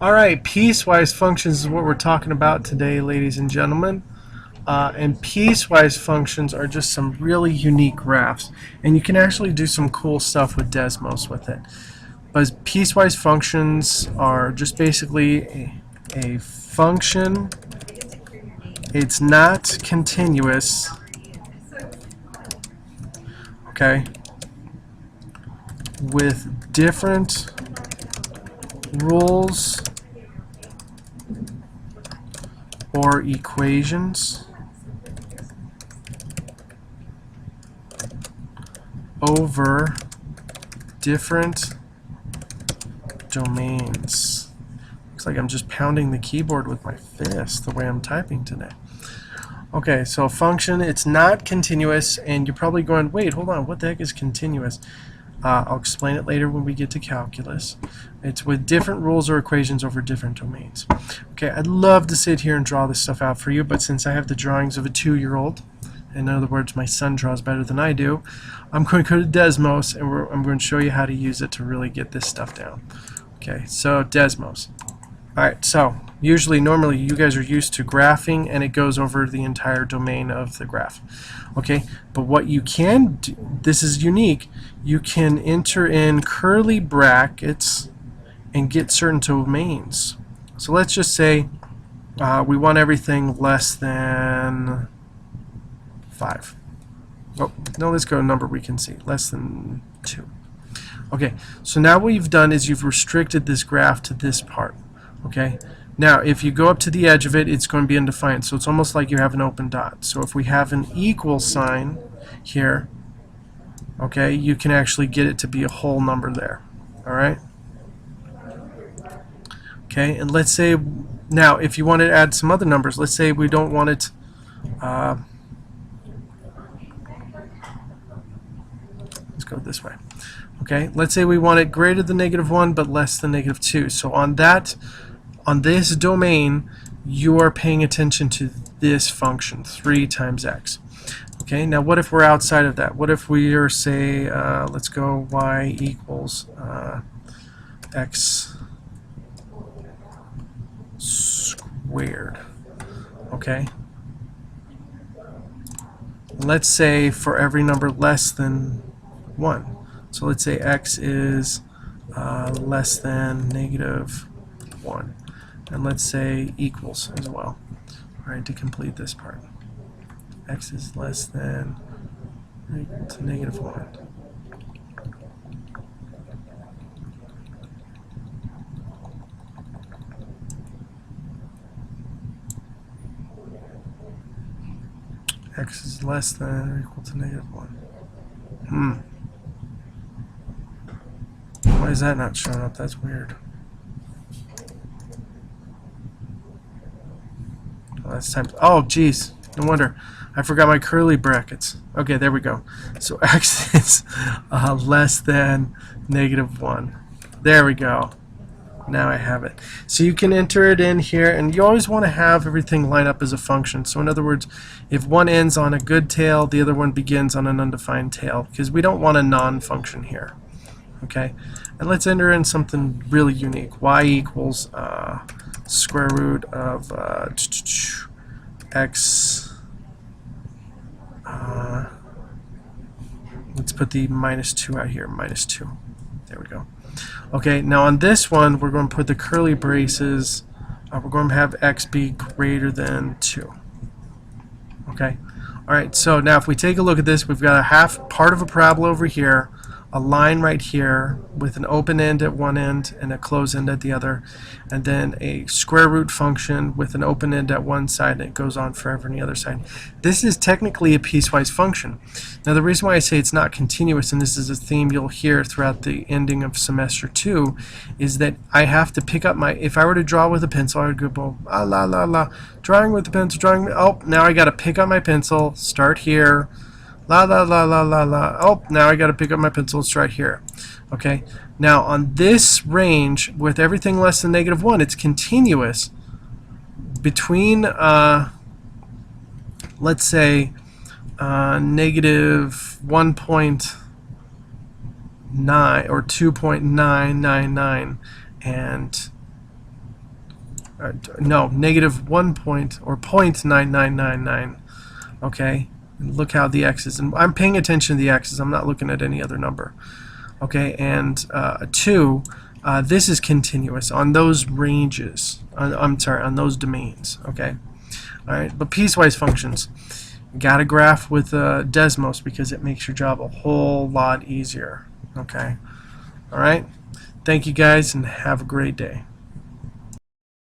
Alright, piecewise functions is what we're talking about today, ladies and gentlemen. And piecewise functions are just some really unique graphs. And you can actually do some cool stuff with Desmos with it. But piecewise functions are just basically a function. It's not continuous. Okay? With different rules or equations over different domains. Looks like I'm just pounding the keyboard with my fist the way I'm typing today. Okay, so a function, it's not continuous, and you're probably going, wait, hold on, what the heck is continuous? I'll explain it later when we get to calculus. It's with different rules or equations over different domains. Okay, I'd love to sit here and draw this stuff out for you, but since I have the drawings of a 2-year-old, in other words, my son draws better than I do, I'm going to go to Desmos, and I'm going to show you how to use it to really get this stuff down. Okay, so Desmos. Alright, so normally you guys are used to graphing, and it goes over the entire domain of the graph. Okay, but what you can do, this is unique, you can enter in curly brackets and get certain domains. So let's just say we want everything less than 5. Oh, no, let's go a number we can see, less than 2. Okay, so now what you've done is you've restricted this graph to this part. Okay, now if you go up to the edge of it, it's going to be undefined, so it's almost like you have an open dot. So if we have an equal sign here, okay, you can actually get it to be a whole number there. Alright? Okay, and let's say now if you want to add some other numbers, let's say we don't want it let's go this way. Okay, let's say we want it greater than -1 but less than -2. So on this domain, you are paying attention to this function, 3 times x. Okay, now what if we're outside of that? What if we are, say, let's go y equals x squared. Okay, let's say for every number less than 1. So let's say x is less than -1. And let's say equals as well. Alright, to complete this part. X is less than or equal to -1. X is less than or equal to -1. Why is that not showing up? That's weird. Last time. Oh, geez. No wonder. I forgot my curly brackets. Okay, there we go. So x is less than -1. There we go. Now I have it. So you can enter it in here, and you always want to have everything line up as a function. So in other words, if one ends on a good tail, the other one begins on an undefined tail, because we don't want a non-function here. Okay, and let's enter in something really unique. Y equals square root of x. Let's put the -2 out here, -2. There we go. Okay, now on this one, we're going to put the curly braces. We're going to have x be greater than 2. Okay, all right. So now if we take a look at this, we've got a half part of a parabola over here, a line right here with an open end at one end and a closed end at the other, and then a square root function with an open end at one side, and it goes on forever on the other side. This is technically a piecewise function. Now the reason why I say it's not continuous, and this is a theme you'll hear throughout the ending of semester 2, is that I have to pick up my, if I were to draw with a pencil, I would go, ah, la la la, drawing with the pencil, drawing, oh, now I got to pick up my pencil, start here, la la la la la la. Oh, now I got to pick up my pencil. It's right here. Okay. Now on this range, with everything less than -1, it's continuous between, let's say, -1.9 or 2.999 and no, negative 1 point or 0.9999. Okay, and look how the x's, and I'm paying attention to the x's. I'm not looking at any other number. Okay, and 2, this is continuous on those ranges. I'm sorry, on those domains. Okay, all right. But piecewise functions, got to graph with Desmos because it makes your job a whole lot easier. Okay, all right. Thank you guys, and have a great day.